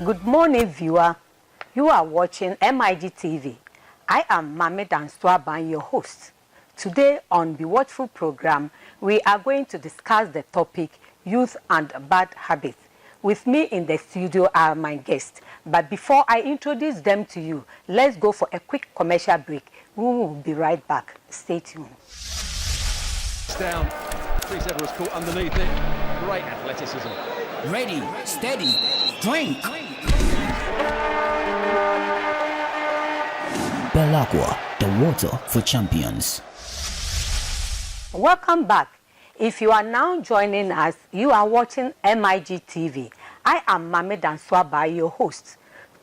Good morning, viewer. You are watching MIG TV. I am Dansoa, your host. Today on the Watchful program, we are going to discuss the topic Youth and Bad Habits. With me in the studio are my guests. But before I introduce them to you, let's go for a quick commercial break. We will be right back. Stay tuned. Down. 3-7 was caught underneath it. Great athleticism. Ready, steady, drink. Belagua, the water for champions. Welcome back. If you are now joining us, you are watching MIG TV. I am Dansoa, your host.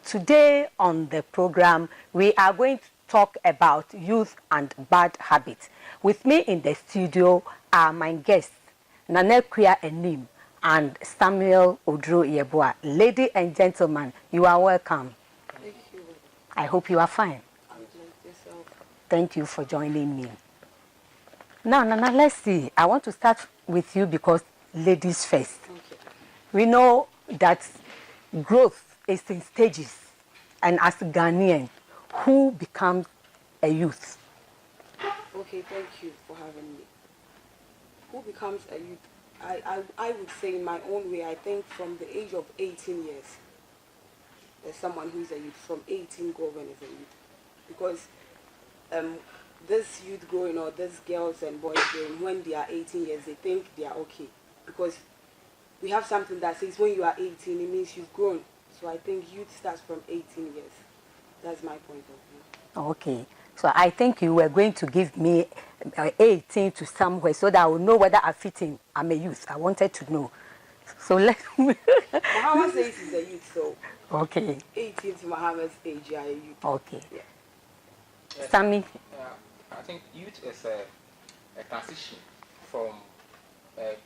Today on the program, we are going to talk about youth and bad habits. With me in the studio are my guests, Nanekria Enim and Samuel Odro Yeboah. Ladies and gentlemen, you are welcome. Thank you. I hope you are fine. I'm doing yourself. Thank you for joining me. Now, Nana, let's see. I want to start with you because ladies first. Okay. We know that growth is in stages. And as a Ghanaian, who becomes a youth? Okay, thank you for having me. Who becomes a youth? I would say in my own way, I think from the age of 18 years, there's someone who's a youth. From 18 going is a youth. Because this youth growing, or these girls and boys growing, when they are 18 years, they think they are okay. Because we have something that says when you are 18, it means you've grown. So I think youth starts from 18 years. That's my point of view. Okay. So I think you were going to give me 18 to somewhere so that I will know whether I fit in. I'm a youth. I wanted to know. So let's... Muhammad says he's a youth, so... Okay. 18 to Muhammad's age, you are a youth. Okay. Yeah. Yes. Sammy? I think youth is a transition from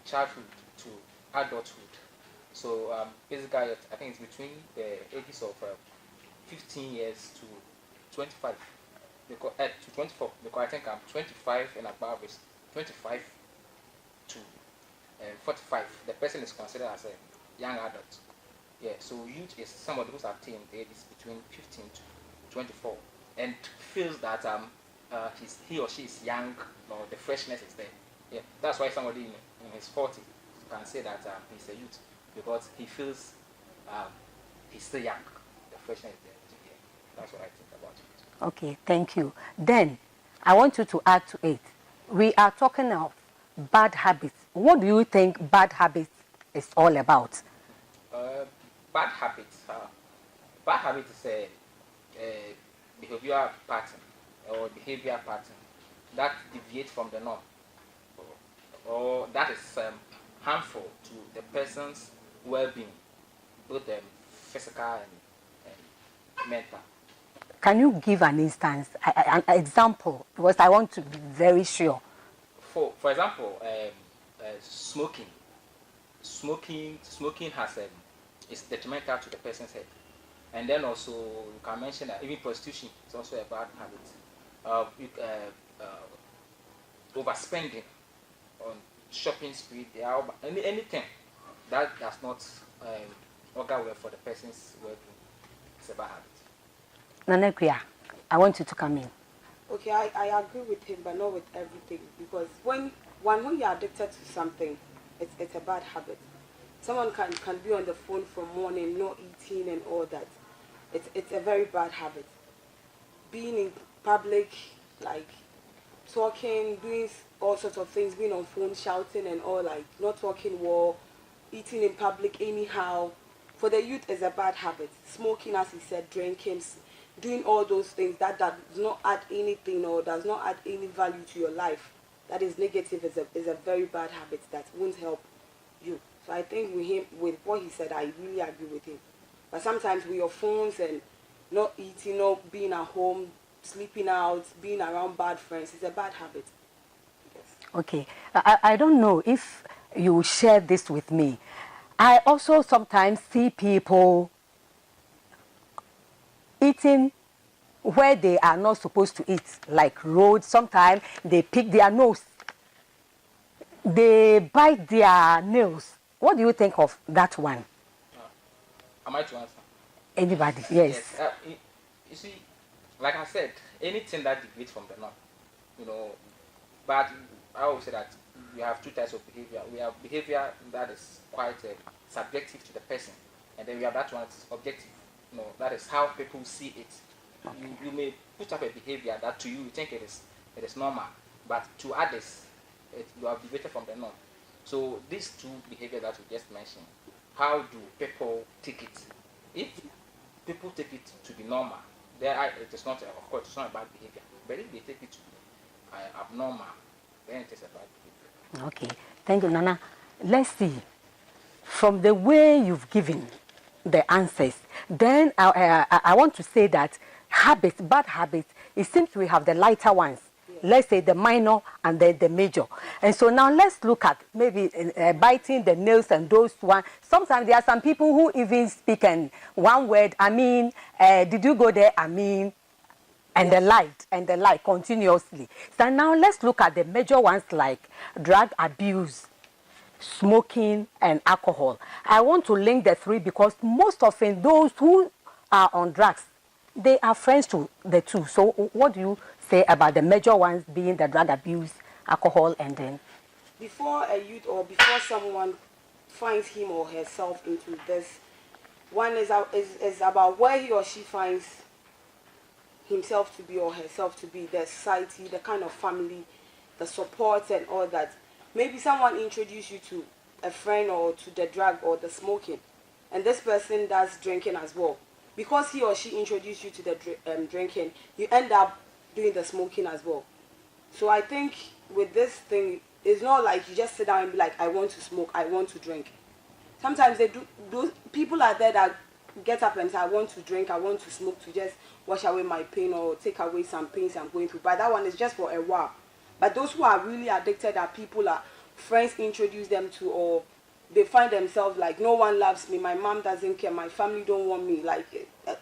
childhood to adulthood. So basically, I think it's between the ages of 15 years to 25. Because, to 24, because I think I'm 25 and above is 25 to 45. The person is considered as a young adult. Yeah, so youth is somebody who's attained the ages between 15 to 24 and feels that he or she is young, or the freshness is there. Yeah, that's why somebody in his 40s can say that he's a youth, because he feels he's still young. The freshness is there. Yeah, that's what I think about it. Okay, thank you. Then, I want you to add to it. We are talking of bad habits. What do you think bad habits is all about? Bad habits. Bad habits is a behavior pattern or behavior pattern that deviates from the norm, or that is harmful to the person's well-being, both physical and mental. Can you give an instance, an example? Because I want to be very sure. For example, smoking. Smoking has is detrimental to the person's health. And then also you can mention that even prostitution is also a bad habit. Overspending on shopping spree, anything that does not augur well for the person's well-being is a bad habit. Nanekria, I want you to come in. Okay, I agree with him, but not with everything. Because when you're addicted to something, it's a bad habit. Someone can be on the phone from morning, not eating and all that. It's a very bad habit. Being in public, like talking, doing all sorts of things, being on phone, shouting and all, like not talking well, eating in public anyhow. For the youth, is a bad habit. Smoking, as he said, drinking, doing all those things that does not add anything or does not add any value to your life, that is negative, is a very bad habit that won't help you. So I think with what he said, I really agree with him. But sometimes with your phones and not eating, not being at home, sleeping out, being around bad friends, is a bad habit. Yes. Okay. I don't know if you share this with me. I also sometimes see people eating where they are not supposed to eat, like roads. Sometimes they pick their nose. They bite their nails. What do you think of that one? Am I to answer? Anybody? Yes. You see, like I said, anything that deviates from the norm, you know, but I always say that we have two types of behavior. We have behavior that is quite subjective to the person, and then we have that one that's objective. You know, that is how people see it. Okay. You may put up a behavior that to you think it is normal, but to others, you have deviated from the norm. So these two behaviors that we just mentioned, how do people take it? If people take it to be normal, it is not, of course, it's not a bad behavior. But if they take it to be abnormal, then it is a bad behavior. Okay, thank you, Nana. Let's see. From the way you've given the answers, then I want to say that habits, bad habits, it seems we have the lighter ones. Let's say the minor and then the major. And so now let's look at maybe biting the nails and those ones. Sometimes there are some people who even speak in one word, I mean, did you go there, I mean, and the like continuously. So now let's look at the major ones like drug abuse, smoking, and alcohol. I want to link the three because most often those who are on drugs, they are friends to the two. So what do you say about the major ones being the drug abuse, alcohol, and then? Before a youth or before someone finds him or herself into this, one is about where he or she finds himself to be or herself to be, the society, the kind of family, the support and all that. Maybe someone introduced you to a friend or to the drug or the smoking, and this person does drinking as well. Because he or she introduced you to the drinking, you end up doing the smoking as well. So I think with this thing, it's not like you just sit down and be like, I want to smoke, I want to drink. Sometimes those people are there that get up and say, I want to drink, I want to smoke to just wash away my pain or take away some pains I'm going through. But that one is just for a while. But those who are really addicted are people that friends introduce them to, or they find themselves like, no one loves me, my mom doesn't care, my family don't want me, like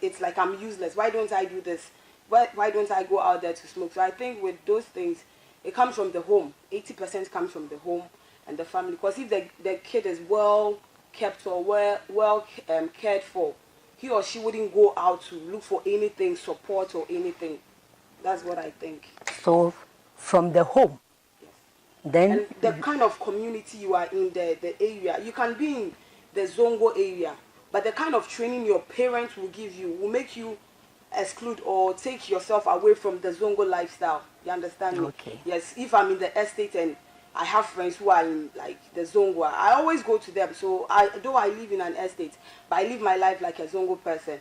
it's like I'm useless. Why don't I do this? Why don't I go out there to smoke? So I think with those things, it comes from the home. 80% comes from the home and the family. Because if the kid is well kept or well cared for, he or she wouldn't go out to look for anything, support or anything. That's what I think. So from the home, yes. Then and the kind of community you are in, the area. You can be in the Zongo area, but the kind of training your parents will give you will make you exclude or take yourself away from the Zongo lifestyle. You understand me? Okay. Yes, if I'm in the estate and I have friends who are in like the Zongo, I always go to them. So though I live in an estate, but I live my life like a Zongo person.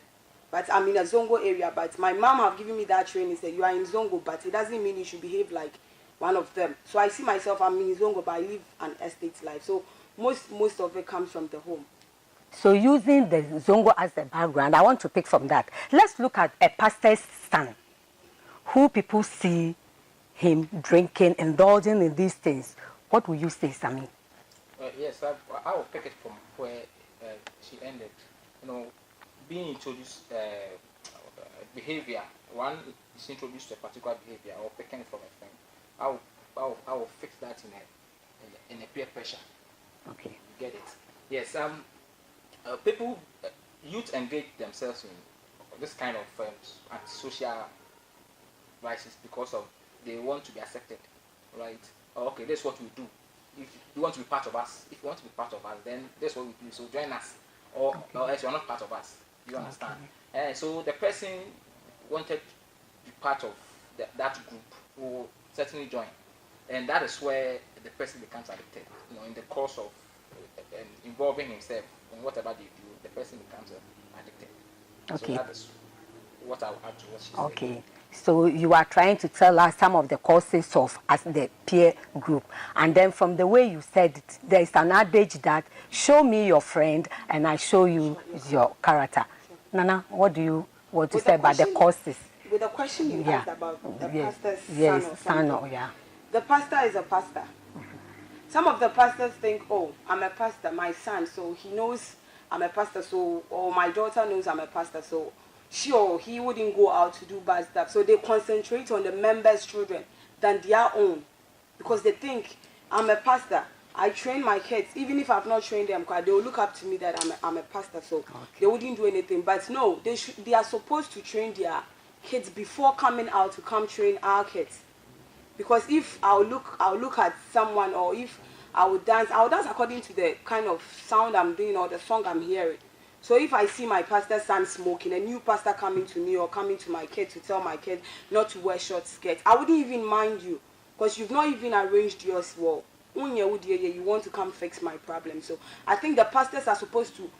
But I'm in a Zongo area, but my mom have given me that training, said you are in Zongo, but it doesn't mean you should behave like one of them. So I see myself, I'm in Zongo, but I live an estate life. So most of it comes from the home. So using the Zongo as the background, I want to pick from that. Let's look at a pastor's son, who people see him drinking, indulging in these things. What will you say, Sammy? Yes, I will pick it from where she ended. You know, being introduced behavior. One is introduced to a particular behavior or picking it from a friend. I will fix that in a peer pressure. Okay. You get it? Yes. People, youth engage themselves in this kind of social vices because of they want to be accepted, right? Okay, that's what we do. If you want to be part of us, then that's what we do. So join us, or else you are not part of us. You understand? Okay. And so the person wanted to be part of that group will certainly join, and that is where the person becomes addicted. You know, in the course of involving himself in whatever they do, the person becomes addicted. Okay. So that is what I'll add to what she said. Okay. So you are trying to tell us some of the causes of as the peer group. And then from the way you said it, there is an adage that show me your friend and I show you your character. Nana, what do you want to say about the causes? With the question you asked about the pastor's son or yeah. The pastor is a pastor. Some of the pastors think, oh, I'm a pastor, my son, so he knows I'm a pastor, so, or my daughter knows I'm a pastor, so sure, he wouldn't go out to do bad stuff. So they concentrate on the members' children than their own. Because they think, I'm a pastor, I train my kids. Even if I've not trained them, they will look up to me that I'm a pastor, so they wouldn't do anything. But no, they are supposed to train their kids before coming out to come train our kids. Because if I'll look at someone, or if I'll dance according to the kind of sound I'm doing or the song I'm hearing. So if I see my pastor's son smoking, a new pastor coming to me or coming to my kid to tell my kid not to wear short skirts, I wouldn't even mind you, because you've not even arranged yours well. You want to come fix my problem. So I think the pastors are supposed to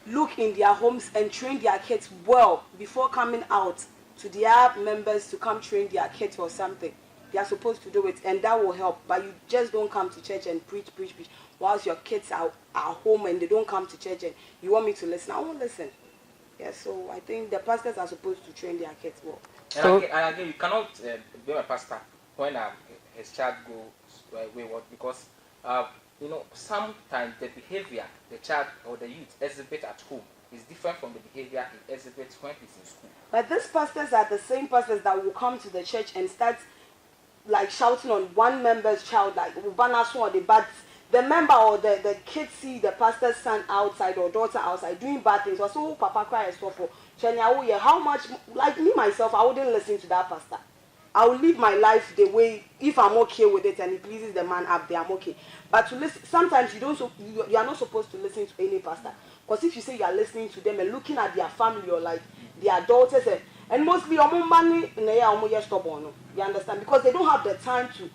look in their homes and train their kids well before coming out to their members to come train their kids or something. They are supposed to do it, and that will help. But you just don't come to church and preach, whilst your kids are home and they don't come to church and you want me to listen. I won't listen. Yeah, so I think the pastors are supposed to train their kids well. And again, you cannot be a pastor when his child goes wayward, because sometimes the behavior the child or the youth exhibit at home is different from the behavior he exhibits when he's in school. But these pastors are the same pastors that will come to the church and start like shouting on one member's child, like but the member or the kid see the pastor's son outside or daughter outside doing bad things. So papa cry and stuff for how much, like me myself, I wouldn't listen to that pastor. I will live my life the way, if I'm okay with it and it pleases the man up there, I'm okay. But to listen, sometimes you are not supposed to listen to any pastor, because if you say you are listening to them and looking at their family or like their daughters and mostly you understand, because they don't have the time to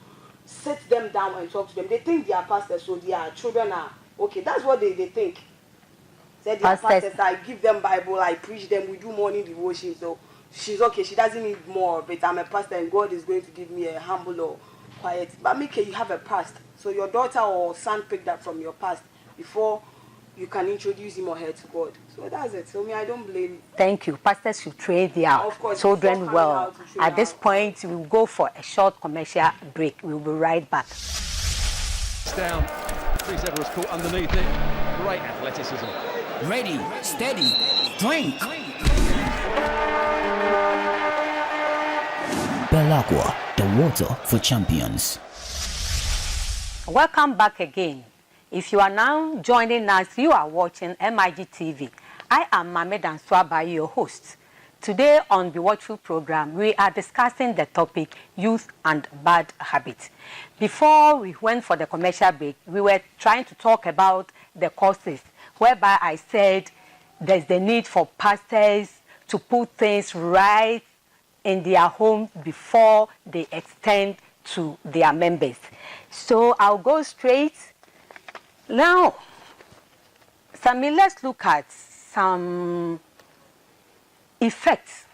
sit them down and talk to them. They think they are pastors, so their children are okay. That's what they think. Say they are pastors. I give them Bible, I preach them, we do morning devotion, so she's okay, she doesn't need more of it. I'm a pastor and God is going to give me a humble or quiet. But make you have a past, so your daughter or son pick that from your past before you can introduce him or her to God. So that's it. So I don't blame. Thank you. Pastors should train their children well. At this point, we will go for a short commercial break. We'll be right back. Down. 3-7 was caught underneath it. Great athleticism. Ready, steady, drink. Belacqua, the water for champions. Welcome back again. If you are now joining us, you are watching MIG TV. I am Mame Dansoa, your host. Today on the Watchful program, we are discussing the topic youth and bad habits. Before we went for the commercial break, we were trying to talk about the causes, whereby I said there's the need for pastors to put things right in their homes before they extend to their members. So I'll go straight. Now, Sammy, let's look at some effects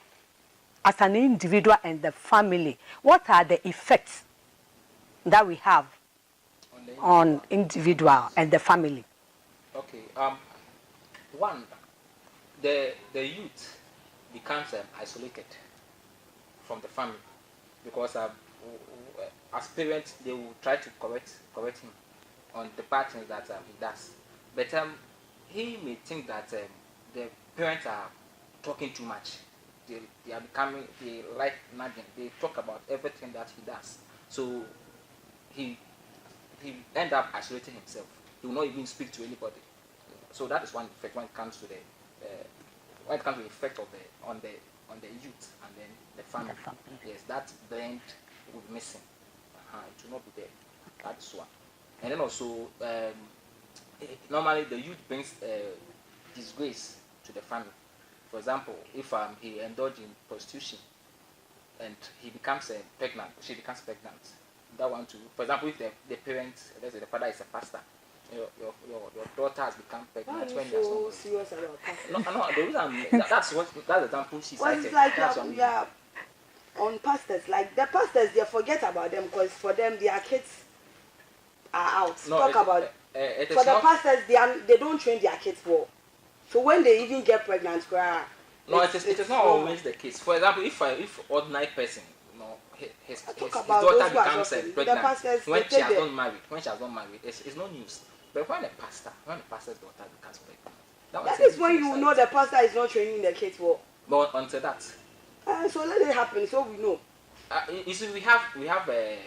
as an individual and the family. What are the effects that we have on individual and the family? Okay. One, the youth becomes isolated from the family, because as parents they will try to correct him on the bad things that he does, but he may think that the parents are talking too much. They are becoming, they like nagging. They talk about everything that he does. So he end up isolating himself. He will not even speak to anybody. So that is one effect when it comes to the effect of on the youth and then the family. Yes, that blend will be missing. It will not be there. That's one. And then also, normally the youth brings disgrace to the family. For example, if he indulges in prostitution and he becomes pregnant, she becomes pregnant. That one too. For example, if the parents, let's say the father is a pastor, your daughter has become pregnant when you're so serious about pastor. No, the reason that's the example she cited. It's like on pastors, like the pastors, they forget about them, because for them their kids are out. No, Talk about for the pastors, they don't train their kids well. So when they even get pregnant, it is not always the case. For example, if ordinary person, his daughter becomes pregnant when she has not married, it's no news. But when a pastor's daughter becomes pregnant, that is when you know the pastor is not training the kids well. But until that, so let it happen, so we know. You see, we have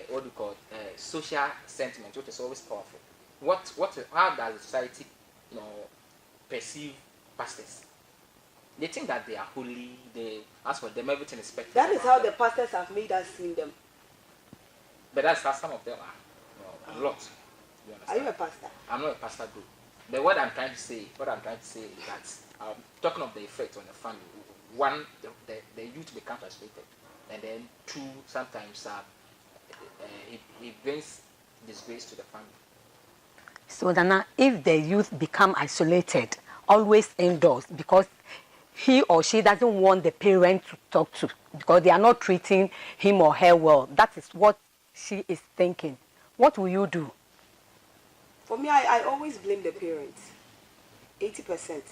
what we call social sentiment, which is always powerful. how does the society, perceive pastors? They think that they are holy. They, as for them, everything is perfect. That is how the pastors have made us see them. But that's how some of them are. A lot. You Are you a pastor? I'm not a pastor group. But what I'm trying to say is that talking of the effect on the family. One, the youth becomes frustrated, and then two, sometimes it brings disgrace to the family. So Nana, if the youth become isolated, always indoors, because he or she doesn't want the parent to talk to, because they are not treating him or her well, that is what she is thinking. What will you do? For me, I always blame the parents. 80%.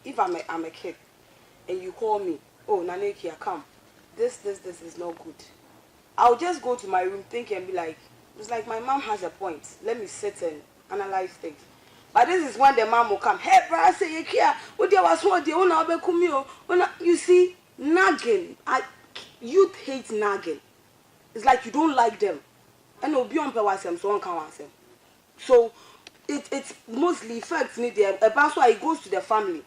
If I'm a kid, and you call me, oh, Nanekia, come. This is not good. I'll just go to my room, think, and be like, it's like my mom has a point. Let me sit and analyze things. But this is when the mom will come. Hey, brother, say you care. You see, nagging. Youth hate nagging. It's like you don't like them. And so it mostly affects me there. That's why it goes to the family.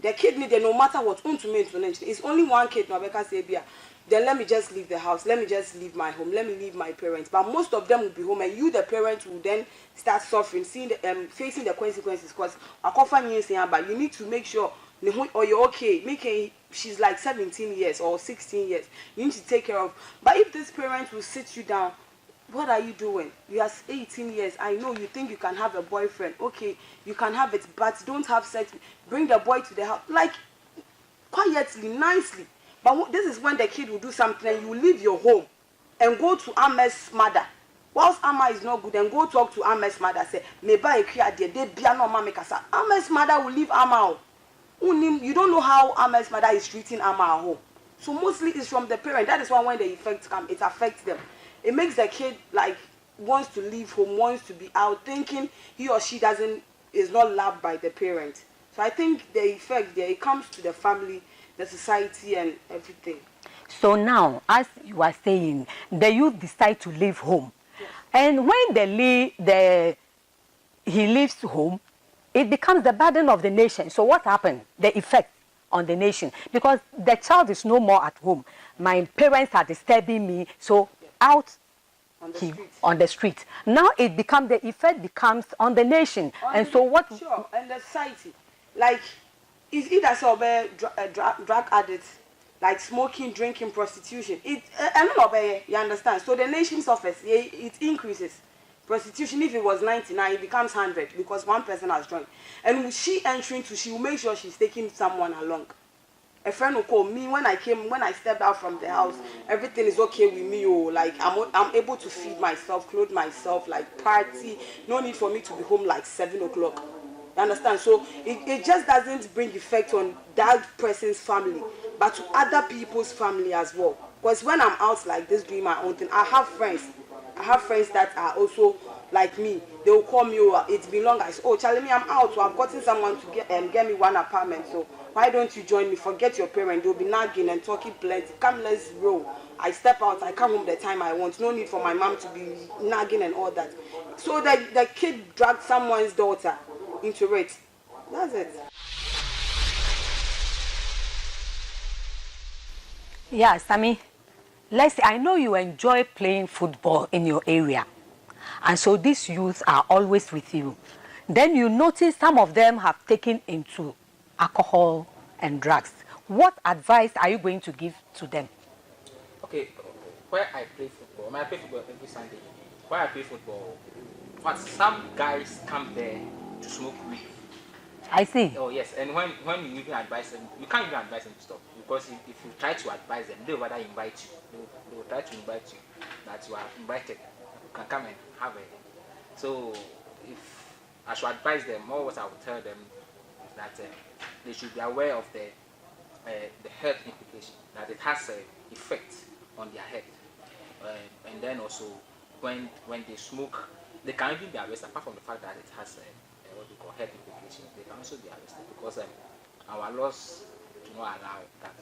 The kid need no matter what. It's only one kid. Then let me just leave the house. Let me just leave my home. Let me leave my parents. But most of them will be home, and you, the parents, will then start suffering, facing the consequences. Because but you need to make sure, or you're okay. She's like 17 years or 16 years. You need to take care of. But if this parent will sit you down, what are you doing? You are 18 years. I know you think you can have a boyfriend. Okay, you can have it, but don't have sex. Bring the boy to the house, like quietly, nicely. But this is when the kid will do something and you leave your home and go to Ama's mother. Whilst Ama is not good, and go talk to Ama's mother. Say, Ama's mother will leave Ama out. You don't know how Ama's mother is treating Ama at home. So mostly it's from the parent. That is why when the effects come, it affects them. It makes the kid like wants to leave home, wants to be out, thinking he or she is not loved by the parent. So I think the effect there, it comes to the family, the society, and everything. So now, as you are saying, the youth decide to leave home. Yes. And when he leaves home, it becomes the burden of the nation. So what happened? The effect on the nation. Because the child is no more at home. My parents are disturbing me, so out on the street. Now the effect becomes on the nation. So what? Sure, and the society. Like, it's either drug addicts, like smoking, drinking, prostitution. You understand? So the nation suffers. It increases. Prostitution, if it was 99, it becomes 100 because one person has joined. And with she entering she will make sure she's taking someone along. A friend will call me when I stepped out from the house. Everything is okay with me. Like I'm able to feed myself, clothe myself, like party. No need for me to be home like 7 o'clock. You understand? So it just doesn't bring effect on that person's family, but to other people's family as well. Because when I'm out like this doing my own thing, I have friends that are also like me. They will call me, it's been long. I say, oh, Charlie, I'm out. So I've gotten someone to get me one apartment. So why don't you join me? Forget your parents. They'll be nagging and talking plenty. Come, let's roll. I step out. I come home the time I want. No need for my mom to be nagging and all that. So the kid dragged someone's daughter into it. That's it. Yeah, Sammy. Let's say, I know you enjoy playing football in your area. And so these youths are always with you. Then you notice some of them have taken into alcohol and drugs. What advice are you going to give to them? Okay, where I play football, I play football every Sunday. Where I play football, but some guys come there to smoke weed. I see. Oh yes, and when you even advise them, you can't even advise them to stop, because if you try to advise them, they will rather invite you. They will try to invite you that you are invited. You can come and have it. So if I should advise them, more what I would tell them is that they should be aware of the health implication, that it has an effect on their health, and then also when they smoke, they can even be arrested. Apart from the fact that it has what we call health implications, they can also be arrested because our laws do not allow that,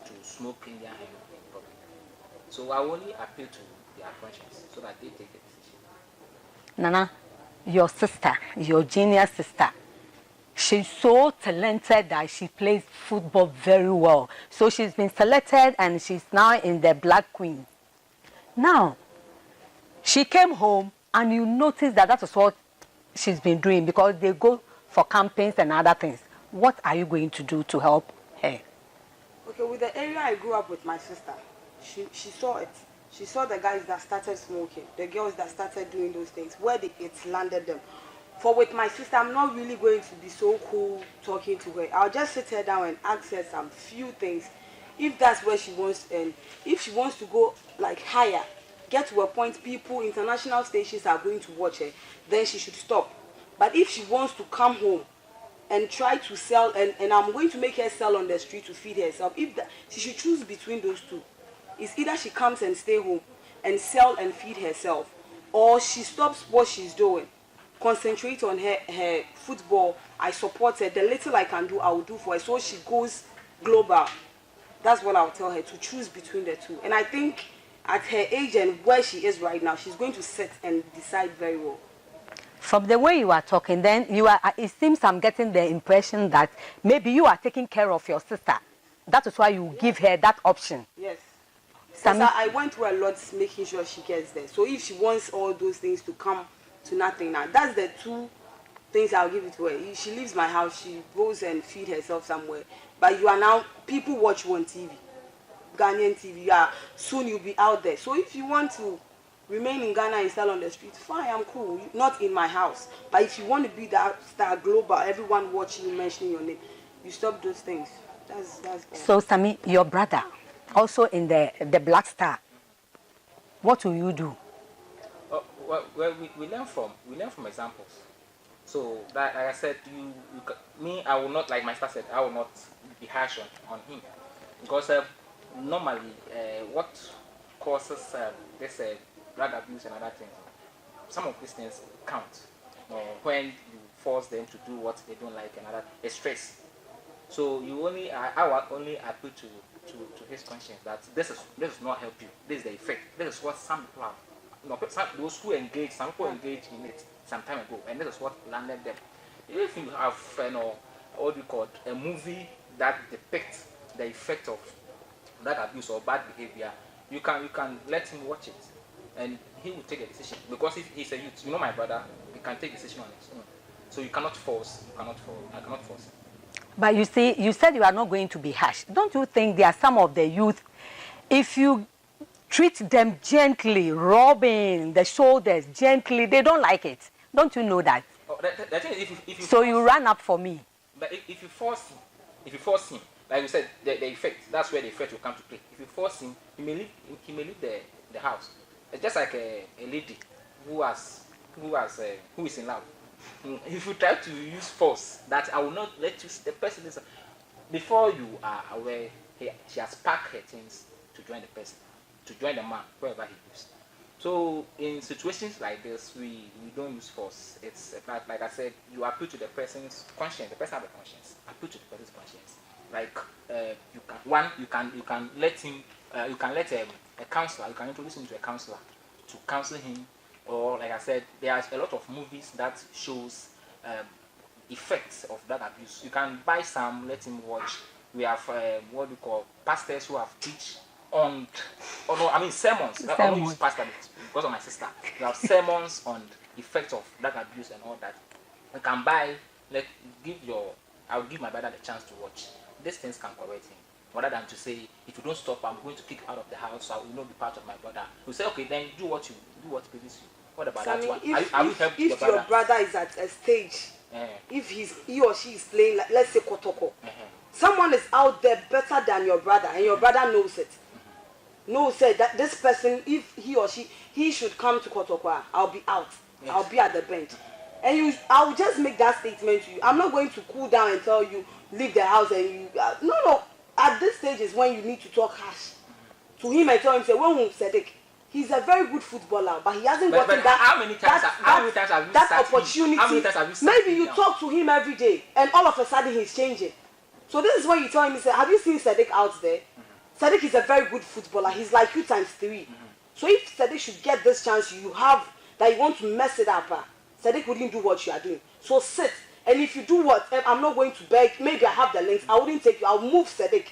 to smoke in their home in public. So I only appeal to their conscience so that they take the decision. Nana, your sister, your junior sister, she's so talented that she plays football very well. So she's been selected and she's now in the Black Queen. Now, she came home and you notice that that is what she's been doing because they go for campaigns and other things. What are you going to do to help her? Okay, with the area I grew up with my sister, she saw it. She saw the guys that started smoking, the girls that started doing those things, where it landed them. For with my sister, I'm not really going to be so cool talking to her. I'll just sit her down and ask her some few things. If that's where she wants, and if she wants to go like higher, get to a point people, international stations are going to watch her, then she should stop. But if she wants to come home and try to sell, and I'm going to make her sell on the street to feed herself, she should choose between those two. It's either she comes and stay home and sell and feed herself, or she stops what she's doing, concentrate on her football. I support her. The little I can do, I will do for her. So she goes global. That's what I'll tell her, to choose between the two. And I think at her age and where she is right now, she's going to sit and decide very well. From the way you are talking, then it seems I'm getting the impression that maybe you are taking care of your sister. That is why you give her that option. Yes. Because I went through a lot making sure she gets there. So if she wants all those things to come to nothing now, that's the two things I'll give it to her. If she leaves my house, she goes and feed herself somewhere. But you are now, people watch you on TV, Ghanaian TV. Soon you'll be out there. So if you want to remain in Ghana and sell on the street, fine, I'm cool. Not in my house. But if you want to be that star global, everyone watching you, mentioning your name, you stop those things. That's so, Sammy, your brother, also in the Black Star, what will you do? Well, we learn from examples. So that, like I said, me, I will not, like my sister said, I will not be harsh on him, because normally what causes this drug abuse and other things, some of these things count. When you force them to do what they don't like and other, it's stress. So I will only appeal to his conscience that this is not help you. This is the effect. This is what some people have. Those who engage, some people engage in it some time ago, and this is what landed them. If you have what we call a movie that depicts the effect of drug abuse or bad behavior, you can let him watch it, and he will take a decision, because if he's a youth, my brother, he can take a decision on his own. So I cannot force him. But you see, you said you are not going to be harsh. Don't you think there are some of the youth, if you treat them gently, rubbing the shoulders gently, they don't like it? Don't you know that? Oh, the thing is, if you so you run up for me. But if you force him, like you said, the effect, that's where the effect will come to play. If you force him, he may leave the house. It's just like a lady who is in love. If you try to use force, that I will not let you, the person is, before you are aware, she has packed her things to join the person, to join the man, wherever he is. So in situations like this, we don't use force. It's like I said, you appeal to the person's conscience. The person has a conscience. Appeal to the person's conscience. Like you can let him, you can let a counselor, you can introduce him to a counselor to counsel him. Or like I said, there's a lot of movies that shows effects of that abuse. You can buy some, let him watch. We have what we call pastors who have teach on, sermons. I don't use pastor because of my sister. We have sermons on effects of drug abuse and all that. You can buy. I'll give my brother the chance to watch. These things can correct him. Rather than to say, if you don't stop, I'm going to kick out of the house. I will not be part of my brother. You say, okay, then do what pleases you. What about that one? If your brother is at a stage, if he or she is playing, like, let's say Kotoko, someone is out there better than your brother, and your brother knows it. Knows that this person, if he or he should come to Kotoko, I'll be out. Yes. I'll be at the bench. And I'll just make that statement to you. I'm not going to cool down and tell you, leave the house and you... No. At this stage is when you need to talk harsh to him and tell him, say, when Sadiq, he's a very good footballer, but he hasn't gotten that opportunity. How many times have you maybe you talk to him every day, and all of a sudden he's changing. So this is when you tell him, say, have you seen Sadiq out there? Sadiq is a very good footballer. He's like you times 3. So if Sadiq should get this chance you have, that you want to mess it up, Sadiq wouldn't do what you are doing. So sit. And if you do what, I'm not going to beg. Maybe I have the links. I wouldn't take you. I'll move Sadiq.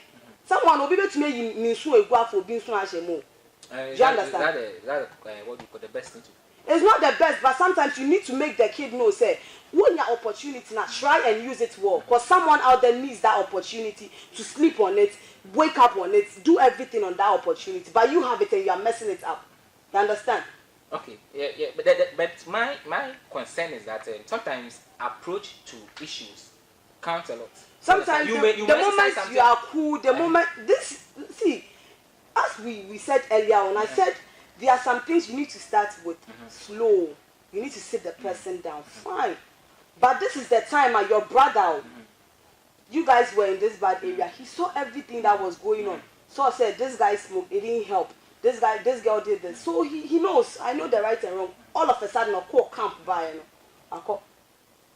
Someone will be able to make you minsu a gua for being so much more. Do you understand? That what you call the best thing to do. It's not the best, but sometimes you need to make the kid know, say, when your opportunity now, try and use it well. Because someone out there needs that opportunity to sleep on it, wake up on it, do everything on that opportunity. But you have it and you are messing it up. You understand? Okay, yeah. But my concern is that sometimes approach to issues counts a lot. Sometimes the moment you are cool, the moment as we said earlier on, I said there are some things you need to start with slow. You need to sit the person down. Fine. But this is the time your brother, you guys were in this bad area. He saw everything that was going on. So I said, this guy smoked, it didn't help. This girl did this. So he knows, I know the right and wrong. All of a sudden, I'll call camp by.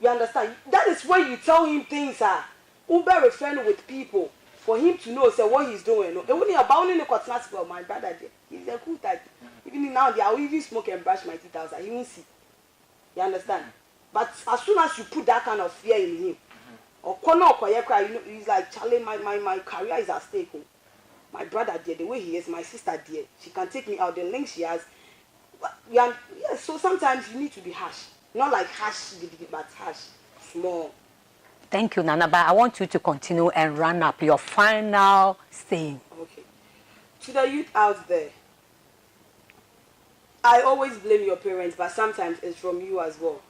You understand? That is when you tell him things are Uber referring with people for him to know what he's doing. And when you're bounding the my brother, he's a cool type. Even now, I will even smoke and brush my teeth outside. He won't see. You understand? But as soon as you put that kind of fear in him, or he's like, Charlie, my career is at stake. My brother dear, the way he is, my sister dear, she can take me out, the link she has. So sometimes you need to be harsh. Not like harsh, but harsh. Small. Thank you, Nana. But I want you to continue and run up your final saying. Okay. To the youth out there, I always blame your parents, but sometimes it's from you as well.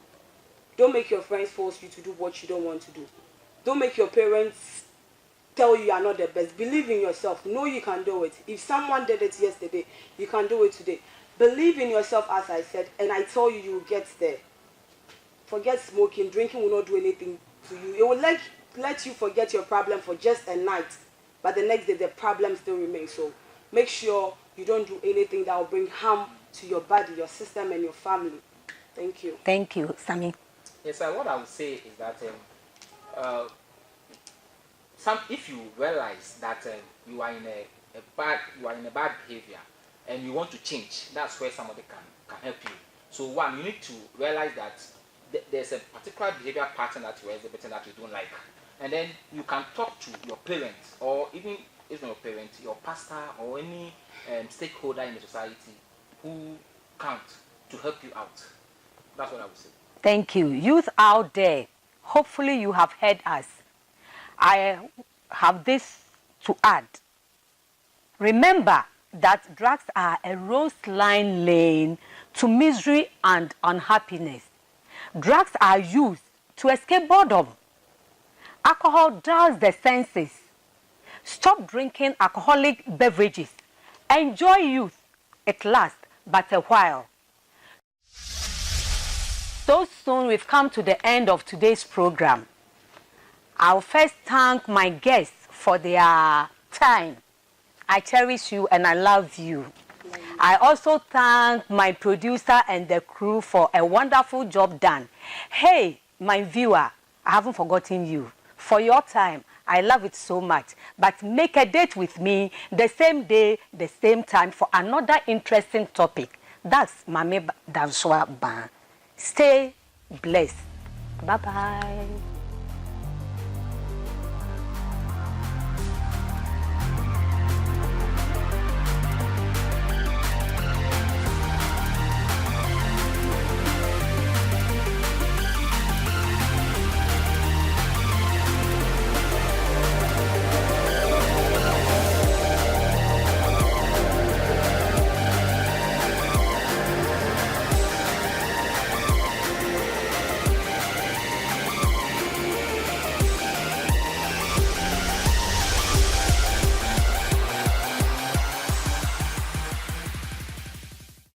Don't make your friends force you to do what you don't want to do. Don't make your parents tell you are not the best. Believe in yourself. Know you can do it. If someone did it yesterday, you can do it today. Believe in yourself, as I said, and I tell you, you will get there. Forget smoking. Drinking will not do anything to you. It will let you forget your problem for just a night, but the next day the problem still remains. So make sure you don't do anything that will bring harm to your body, your system, and your family. Thank you. Thank you, Sammy. Yes, what I would say is that if you realize that you are in a bad behavior and you want to change, that's where somebody can help you. So one, you need to realize that there's a particular behavior pattern that you are exhibiting that you don't like, and then you can talk to your parents, or even if not your parents, your pastor or any stakeholder in the society who count to help you out. That's what I would say. Thank you. Youth out there, hopefully you have heard us. I have this to add. Remember that drugs are a rose line lane to misery and unhappiness. Drugs are used to escape boredom. Alcohol dulls the senses. Stop drinking alcoholic beverages. Enjoy youth. It lasts but a while. So soon we've come to the end of today's program. I'll first thank my guests for their time. I cherish you and I love you. I also thank my producer and the crew for a wonderful job done. Hey, my viewer, I haven't forgotten you. For your time, I love it so much. But make a date with me the same day, the same time for another interesting topic. That's Mame Dansoa Ban. Stay blessed. Bye-bye.